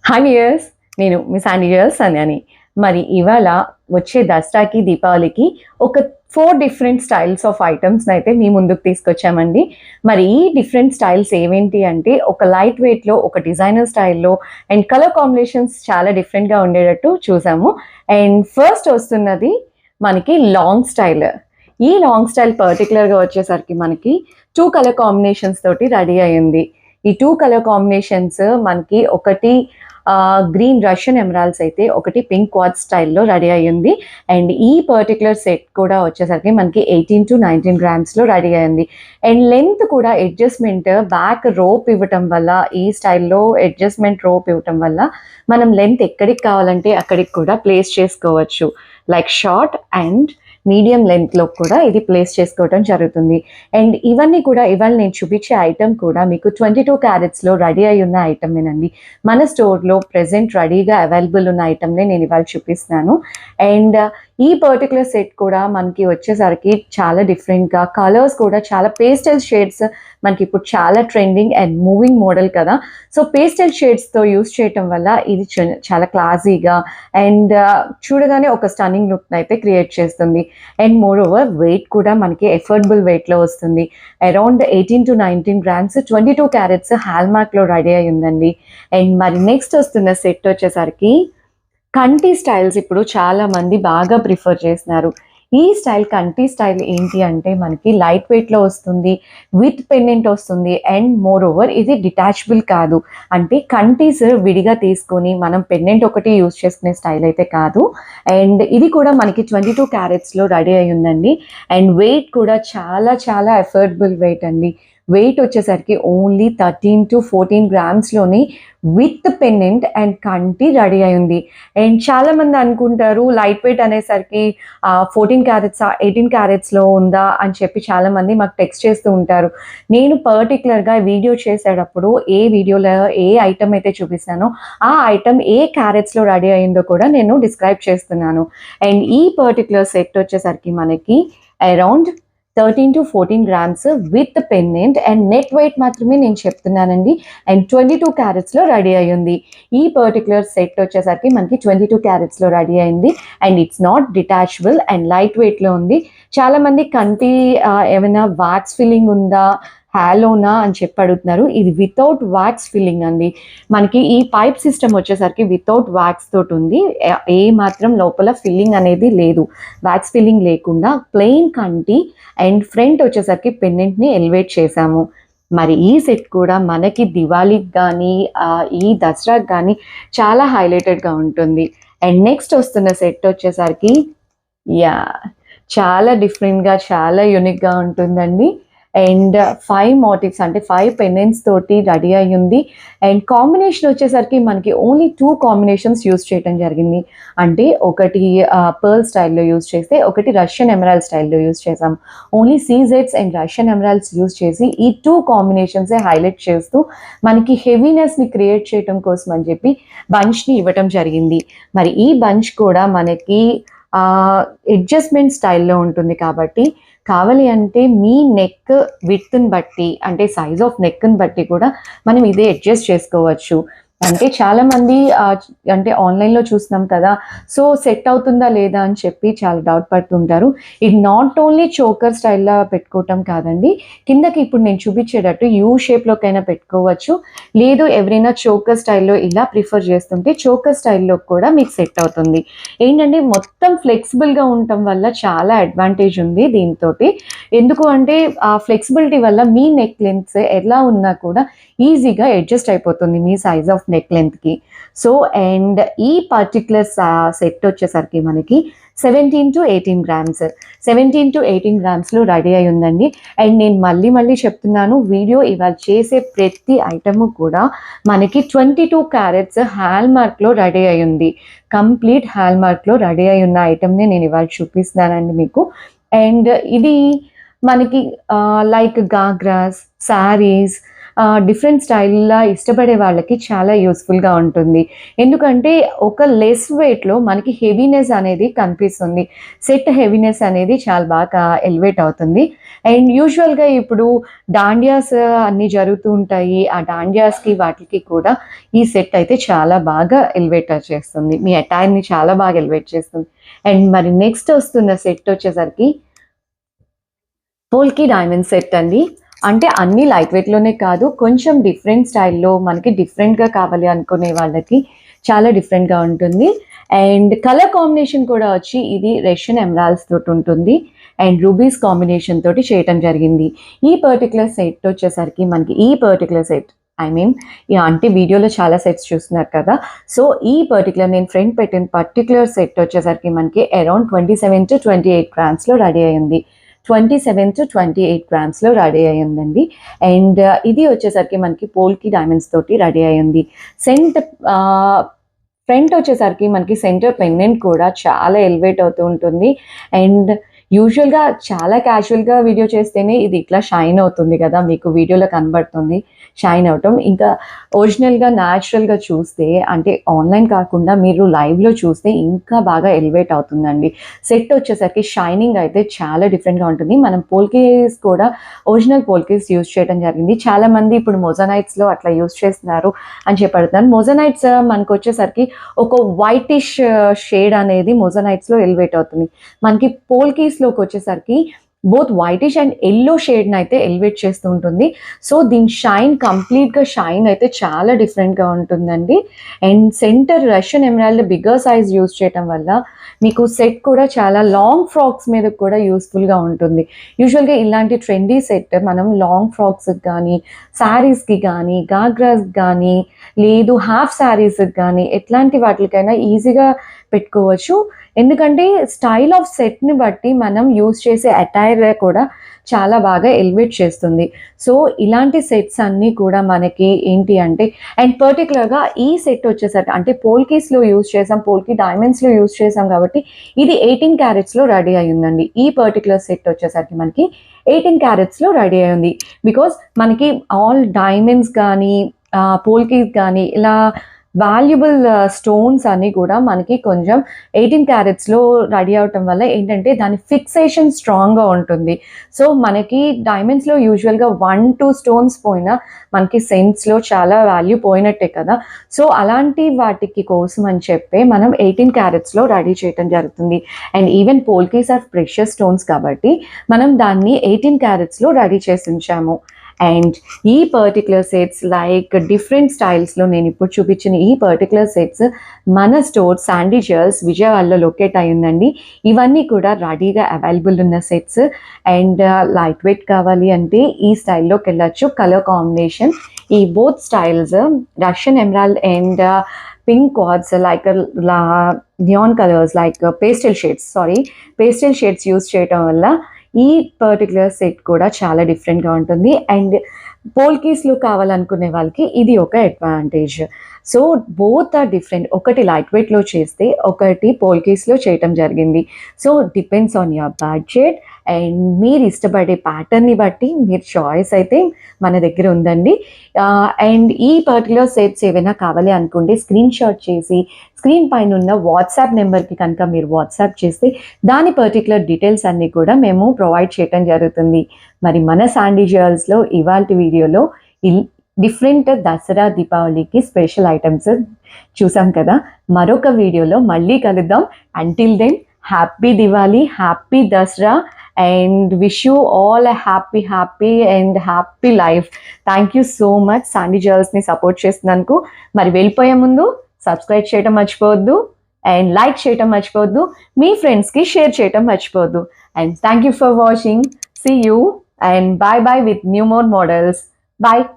Hi viewers, నేను మీ Sandy jewels సంధ్యాని. మరి ఇవాళ వచ్చే దసరాకి, దీపావళికి ఒక 4 డిఫరెంట్ స్టైల్స్ ఆఫ్ ఐటమ్స్‌ని అయితే మీ ముందుకు తీసుకొచ్చామండి. మరి ఈ డిఫరెంట్ స్టైల్స్ ఏవేంటి అంటే, ఒక లైట్ వెయిట్‌లో, ఒక డిజైనర్ స్టైల్‌లో అండ్ కలర్ కాంబినేషన్స్ చాలా డిఫరెంట్‌గా ఉండేటట్టు చూసాము. అండ్ ఫస్ట్ వస్తున్నది మనకి లాంగ్ స్టైల్. ఈ లాంగ్ స్టైల్ పర్టిక్యులర్‌గా వచ్చేసరికి మనకి 2 కలర్ కాంబినేషన్స్ తోటి రెడీ అయింది. ఈ 2 కలర్ కాంబినేషన్స్ మనకి ఒకటి గ్రీన్ రష్యన్ ఎమరాల్డ్స్ అయితే, ఒకటి పింక్ క్వార్ట్జ్ స్టైల్‌లో రెడీ అయ్యింది. అండ్ ఈ పర్టిక్యులర్ సెట్ కూడా వచ్చేసరికి మనకి 18-19 గ్రామ్స్‌లో రెడీ అయింది. అండ్ లెంత్ కూడా అడ్జస్ట్‌మెంట్ బ్యాక్ రోప్ ఇవ్వటం వల్ల, ఈ స్టైల్‌లో అడ్జస్ట్‌మెంట్ రోప్ ఇవ్వటం వల్ల మనం లెంత్ ఎక్కడికి కావాలంటే అక్కడికి కూడా ప్లేస్ చేసుకోవచ్చు. లైక్ షార్ట్ అండ్ మీడియం లెంత్‌లో కూడా ఇది ప్లేస్ చేసుకోవటం జరుగుతుంది. అండ్ ఇవన్నీ కూడా ఇవాళ నేను చూపించే ఐటెమ్ కూడా మీకు 22 క్యారెట్స్‌లో రెడీ అయి ఉన్న ఐటమేనండి. మన స్టోర్‌లో ప్రెజెంట్ రెడీగా అవైలబుల్ ఉన్న ఐటమ్‌నే నేను ఇవాళ చూపిస్తున్నాను. అండ్ ఈ పర్టిక్యులర్ సెట్ కూడా మనకి వచ్చేసరికి చాలా డిఫరెంట్‌గా, కలర్స్ కూడా చాలా పేస్టల్ షేడ్స్ మనకి ఇప్పుడు చాలా ట్రెండింగ్ అండ్ మూవింగ్ మోడల్ కదా! సో, పేస్టల్ షేడ్స్‌తో యూజ్ చేయటం వల్ల ఇది చాలా క్లాసీగా అండ్ చూడగానే ఒక స్టన్నింగ్ లుక్‌ని అయితే క్రియేట్ చేస్తుంది. అండ్ మోర్ ఓవర్ వెయిట్ కూడా మనకి ఎఫోర్డబుల్ వెయిట్‌లో వస్తుంది. అరౌండ్ 18-19 గ్రామ్స్ 22 క్యారెట్స్ హాల్మార్క్‌లో రెడీ అయి ఉందండి. అండ్ మరి నెక్స్ట్ వస్తున్న సెట్ వచ్చేసరికి కంటి స్టైల్స్ ఇప్పుడు చాలా మంది బాగా ప్రిఫర్ చేస్తున్నారు. ఈ స్టైల్ కంటి స్టైల్ ఏంటి అంటే మనకి లైట్ వెయిట్‌లో వస్తుంది. విత్ పెండెంట్ వస్తుంది. అండ్ మోర్ ఓవర్ ఇది డిటాచబుల్ కాదు. అంటే కంటీస్ విడిగా తీసుకొని మనం పెండెంట్ ఒకటి యూజ్ చేసుకునే స్టైల్ అయితే కాదు. అండ్ ఇది కూడా మనకి 22 క్యారెట్స్‌లో రెడీ అయి ఉందండి. అండ్ వెయిట్ కూడా చాలా చాలా అఫోర్డబుల్ వెయిట్ అండి. వెయిట్ వచ్చేసరికి ఓన్లీ 13-14 గ్రామ్స్‌లోని విత్ పెండెంట్ అండ్ కంటి రెడీ అయి ఉంది. అండ్ చాలామంది అనుకుంటారు లైట్ వెయిట్ అనేసరికి 14 క్యారెట్సా, 18 క్యారెట్స్‌లో ఉందా అని చెప్పి చాలామంది మాకు టెక్స్ట్ చేస్తూ ఉంటారు. నేను పర్టిక్యులర్‌గా వీడియో చేసేటప్పుడు ఏ వీడియోలో ఏ ఐటమ్ అయితే చూపిస్తానో ఆ ఐటమ్ ఏ క్యారెట్స్‌లో రెడీ అయిందో కూడా నేను డిస్క్రైబ్ చేస్తున్నాను. అండ్ ఈ పర్టిక్యులర్ సెట్ వచ్చేసరికి మనకి around 13-14 grams with pendant and net weight మాత్రమే నేను చెప్తున్నానండి. అండ్ 22 క్యారెట్స్‌లో రెడీ అయ్యింది. ఈ పర్టిక్యులర్ సెట్ వచ్చేసరికి మనకి 22 క్యారెట్స్‌లో రెడీ అయింది. And it's not detachable and light వెయిట్‌లో ఉంది. చాలామంది కంటి ఏమైనా వాక్స్ ఫిల్లింగ్ ఉందా, హాలోనా అని చెప్పి అడుగుతున్నారు. ఇది వితౌట్ వాక్స్ ఫిల్లింగ్ అండి. మనకి ఈ పైప్ సిస్టమ్ వచ్చేసరికి వితౌట్ వాక్స్ తోటి ఉంది. ఏ మాత్రం లోపల ఫిల్లింగ్ అనేది లేదు. వాక్స్ ఫిల్లింగ్ లేకుండా ప్లెయిన్ కంటి అండ్ ఫ్రంట్ వచ్చేసరికి పెండెంట్‌ని ఎలివేట్ చేశాము. మరి ఈ సెట్ కూడా మనకి దివాళీకి గానీ, ఈ దసరాకి గానీ చాలా హైలైటెడ్‌గా ఉంటుంది. అండ్ నెక్స్ట్ వస్తున్న సెట్ వచ్చేసరికి యాహ్! చాలా డిఫరెంట్‌గా, చాలా యూనిక్‌గా ఉంటుందండి. అండ్ 5 మోటివ్స్ అంటే 5 పెండెంట్స్ తోటి రెడీ అయ్యింది. అండ్ కాంబినేషన్ వచ్చేసరికి మనకి ఓన్లీ 2 కాంబినేషన్స్ యూజ్ చేయటం జరిగింది. అంటే ఒకటి పర్ల్ స్టైల్‌లో యూజ్ చేస్తే, ఒకటి రష్యన్ ఎమరాల్డ్ స్టైల్‌లో యూజ్ చేసాం. ఓన్లీ సీజెడ్స్ అండ్ రష్యన్ ఎమరాల్డ్స్ యూజ్ చేసి ఈ 2 కాంబినేషన్సే హైలైట్ చేస్తూ మనకి హెవీనెస్‌ని క్రియేట్ చేయటం కోసం అని చెప్పి బంచ్‌ని ఇవ్వటం జరిగింది. మరి ఈ బంచ్ కూడా మనకి అడ్జస్ట్‌మెంట్ స్టైల్‌లో ఉంటుంది కాబట్టి, కావాలి అంటే మీ నెక్ విడ్త్‌ని బట్టి, అంటే సైజ్ ఆఫ్ నెక్‌ని బట్టి కూడా మనం ఇది అడ్జస్ట్ చేసుకోవచ్చు. అంటే చాలామంది అంటే ఆన్‌లైన్‌లో చూస్తున్నాం కదా! సో, సెట్ అవుతుందా లేదా అని చెప్పి చాలా డౌట్ పడుతుంటారు. ఇది నాట్ ఓన్లీ చోకర్ స్టైల్‌లా పెట్టుకోవటం కాదండి. కిందకి ఇప్పుడు నేను చూపించేటట్టు యూ షేప్‌లోకైనా పెట్టుకోవచ్చు. లేదు ఎవరైనా చోకర్ స్టైల్‌లో ఇలా ప్రిఫర్ చేస్తుంటే చోకర్ స్టైల్‌లో కూడా మీకు సెట్ అవుతుంది. ఏంటంటే మొత్తం ఫ్లెక్సిబుల్‌గా ఉండటం వల్ల చాలా అడ్వాంటేజ్ ఉంది దీనితోటి. ఎందుకు అంటే ఆ ఫ్లెక్సిబిలిటీ వల్ల మీ నెక్ లెంగ్త్స్ ఎలా ఉన్నా కూడా ఈజీగా అడ్జస్ట్ అయిపోతుంది మీ సైజ్ ఆఫ్ నెక్ లెంత్‌కి. సో, అండ్ ఈ పర్టిక్యులర్ సెట్ వచ్చేసరికి మనకి 17-18 గ్రామ్స్. 17-18 గ్రామ్స్‌లో రెడీ అయి ఉందండి. అండ్ నేను మళ్ళీ మళ్ళీ చెప్తున్నాను, వీడియో ఇవాళ చేసే ప్రతి ఐటెము కూడా మనకి 22 క్యారెట్స్ హాల్మార్క్‌లో రెడీ అయి ఉంది. కంప్లీట్ హాల్మార్క్‌లో రెడీ అయి ఉన్న ఐటెమ్‌ని నేను ఇవాళ చూపిస్తున్నానండి మీకు. అండ్ ఇది మనకి లైక్ గాగ్రాస్, శారీస్ డిఫరెంట్ స్టైల్‌లా ఇష్టపడే వాళ్ళకి చాలా యూజ్‌ఫుల్‌గా ఉంటుంది. ఎందుకంటే ఒక లెస్ వెయిట్‌లో మనకి హెవీనెస్ అనేది కనిపిస్తుంది. సెట్ హెవీనెస్ అనేది చాలా బాగా ఎలివేట్ అవుతుంది. అండ్ యూజువల్‌గా ఇప్పుడు దాండియాస్ అన్నీ జరుగుతూ ఉంటాయి. ఆ దాండియాస్‌కి వాటికి కూడా ఈ సెట్ అయితే చాలా బాగా ఎలివేట్ చేస్తుంది. మీ అటైర్‌ని చాలా బాగా ఎలివేట్ చేస్తుంది. అండ్ మరి నెక్స్ట్ వస్తున్న సెట్ వచ్చేసరికి పోల్కి డైమండ్ సెట్ అండి. అంటే అన్నీ లైట్ వెయిట్‌లోనే కాదు, కొంచెం డిఫరెంట్ స్టైల్‌లో మనకి డిఫరెంట్‌గా కావాలి అనుకునే వాళ్ళకి చాలా డిఫరెంట్‌గా ఉంటుంది. అండ్ కలర్ కాంబినేషన్ కూడా వచ్చి ఇది రష్యన్ ఎమరాల్డ్స్ తోటి ఉంటుంది. అండ్ రూబీస్ కాంబినేషన్ తోటి చేయటం జరిగింది. ఈ పర్టిక్యులర్ సెట్ వచ్చేసరికి మనకి ఈ particular set I mean yeah! అంటే వీడియోలో చాలా సెట్స్ చూస్తున్నారు కదా! సో, ఈ పర్టిక్యులర్ నేను ఫ్రంట్ పెట్టిన పర్టిక్యులర్ సెట్ వచ్చేసరికి మనకి అరౌండ్ 27-28 గ్రామ్స్‌లో రెడీ అయింది. 27-28 గ్రామ్స్‌లో రెడీ అయ్యిందండి. అండ్ ఇది వచ్చేసరికి మనకి పోల్కి డైమండ్స్ తోటి రెడీ అయ్యింది. సెంట్ ఫ్రంట్ వచ్చేసరికి మనకి సెంటర్ పెండెంట్ కూడా చాలా ఎలివేట్ అవుతూ ఉంటుంది. అండ్ యూజువల్‌గా చాలా క్యాజువల్‌గా వీడియో చేస్తేనే ఇది ఇట్లా షైన్ అవుతుంది కదా! మీకు వీడియోలో కనబడుతుంది షైన్ అవ్వటం. ఇంకా ఒరిజినల్‌గా న్యాచురల్‌గా చూస్తే అంటే ఆన్‌లైన్ కాకుండా మీరు లైవ్‌లో చూస్తే ఇంకా బాగా ఎలివేట్ అవుతుందండి. సెట్ వచ్చేసరికి షైనింగ్ అయితే చాలా డిఫరెంట్‌గా ఉంటుంది. మనం పోల్కీస్ కూడా ఒరిజినల్ పోల్కీస్ యూజ్ చేయడం జరిగింది. చాలామంది ఇప్పుడు మొజనైట్స్‌లో అట్లా యూజ్ చేస్తున్నారు అని చెప్పి అడుగుతున్నారు. మొజనైట్స్ మనకొచ్చేసరికి ఒక వైటిష్ షేడ్ అనేది మొజనైట్స్‌లో ఎలివేట్ అవుతుంది. మనకి పోల్కీస్‌లోకి వచ్చేసరికి బోత్ వైటిష్ అండ్ యెల్లో షేడ్‌ని అయితే ఎలివేట్ చేస్తూ ఉంటుంది. సో, దీని షైన్ కంప్లీట్‌గా షైన్ అయితే చాలా డిఫరెంట్‌గా ఉంటుందండి. And centre Russian emerald bigger size use చేయటం వల్ల మీకు సెట్ కూడా చాలా లాంగ్ ఫ్రాక్స్ మీద కూడా యూజ్‌ఫుల్‌గా ఉంటుంది. యూజువల్‌గా ఇలాంటి ట్రెండీ సెట్ మనం లాంగ్ ఫ్రాక్స్‌కి గానీ, శారీస్‌కి గానీ, గాగ్రాస్‌కి గానీ, లేదు హాఫ్ శారీస్‌కి గానీ ఎట్లాంటి వాటికైనా ఈజీగా పెట్టుకోవచ్చు. ఎందుకంటే స్టైల్ ఆఫ్ సెట్‌ని బట్టి మనం యూజ్ చేసే అటైర్ కూడా చాలా బాగా ఎలివేట్ చేస్తుంది. సో, ఇలాంటి సెట్స్ అన్నీ కూడా మనకి ఏంటి అంటే అండ్ పర్టిక్యులర్‌గా ఈ సెట్ వచ్చేసరికి అంటే పోల్కీస్‌లో యూజ్ చేసాం, పోల్కీ డైమండ్స్‌లో యూజ్ చేసాం కాబట్టి ఇది 18 క్యారెట్స్‌లో రెడీ అయ్యిందండి. ఈ పర్టిక్యులర్ సెట్ వచ్చేసరికి మనకి 18 క్యారెట్స్‌లో రెడీ అయ్యింది. బికాజ్ మనకి ఆల్ డైమండ్స్ గానీ, పోల్కీస్ గానీ ఇలా వాల్యుబుల్ స్టోన్స్ అన్నీ కూడా మనకి కొంచెం 18 క్యారెట్స్‌లో రెడీ అవ్వటం వల్ల ఏంటంటే దాని ఫిక్సేషన్ స్ట్రాంగ్‌గా ఉంటుంది. సో, మనకి డైమండ్స్‌లో యూజువల్‌గా 1, 2 స్టోన్స్ పోయినా మనకి సెంట్స్‌లో చాలా వాల్యూ పోయినట్టే కదా! సో, అలాంటి వాటికి కోసం అని చెప్పే మనం 18 క్యారెట్స్‌లో రెడీ చేయటం జరుగుతుంది. And even polkis are precious stones కాబట్టి మనం దాన్ని 18 క్యారెట్స్‌లో రెడీ చేసి ఉంచాము. అండ్ ఈ పర్టిక్యులర్ సెట్స్ లైక్ డిఫరెంట్ స్టైల్స్‌లో నేనిప్పుడు చూపించిన ఈ పర్టిక్యులర్ సెట్స్ మన స్టోర్ శాండీ జ్యువెల్స్ విజయవాడలో లొకేట్ అయ్యిందండి. ఇవన్నీ కూడా రెడీగా అవైలబుల్ ఉన్న సెట్స్. అండ్ లైట్ వెయిట్ కావాలి అంటే ఈ స్టైల్‌లోకెళ్ళొచ్చు. కలర్ కాంబినేషన్ ఈ both styles Russian emerald and pink quartz like neon colours like pastel shades use చేయటం వల్ల ఈ పర్టిక్యులర్ సెట్ కూడా చాలా డిఫరెంట్‌గా ఉంటుంది. అండ్ పోల్కీస్‌లో కావాలనుకునే వాళ్ళకి ఇది ఒక advantage. So, both are different. ఒకటి లైట్ వెయిట్‌లో చేస్తే, ఒకటి పోల్కీస్‌లో చేయటం జరిగింది. So, depends on your budget and మీరు ఇష్టపడే ప్యాటర్న్‌ని బట్టి మీరు చాయిస్ అయితే మన దగ్గర ఉందండి. అండ్ ఈ పర్టిక్యులర్ సెట్స్ ఏవైనా కావాలి అనుకుంటే స్క్రీన్‌షాట్ చేసి స్క్రీన్ పైన ఉన్న వాట్సాప్ నెంబర్‌కి కనుక మీరు వాట్సాప్ చేస్తే దాని పర్టిక్యులర్ డీటెయిల్స్ అన్నీ కూడా మేము ప్రొవైడ్ చేయటం జరుగుతుంది. మరి మన శాండీ జ్యువెల్స్‌లో ఇవాల్టి వీడియోలో డిఫరెంట్ దసరా, దీపావళికి స్పెషల్ ఐటమ్స్ చూసాం కదా! మరొక వీడియోలో మళ్ళీ కలుద్దాం. Until then happy Diwali, happy Dasara and wish you all a happy and happy life. Thank you so much Sandy జ్యువెల్స్‌ని సపోర్ట్ చేసినందుకు. మరి వెళ్ళిపోయే ముందు సబ్స్క్రైబ్ చేయటం మర్చిపోవద్దు అండ్ లైక్ చేయటం మర్చిపోవద్దు. మీ ఫ్రెండ్స్‌కి షేర్ చేయటం మర్చిపోవద్దు. And thank you for watching. See you and bye with new more models. Bye.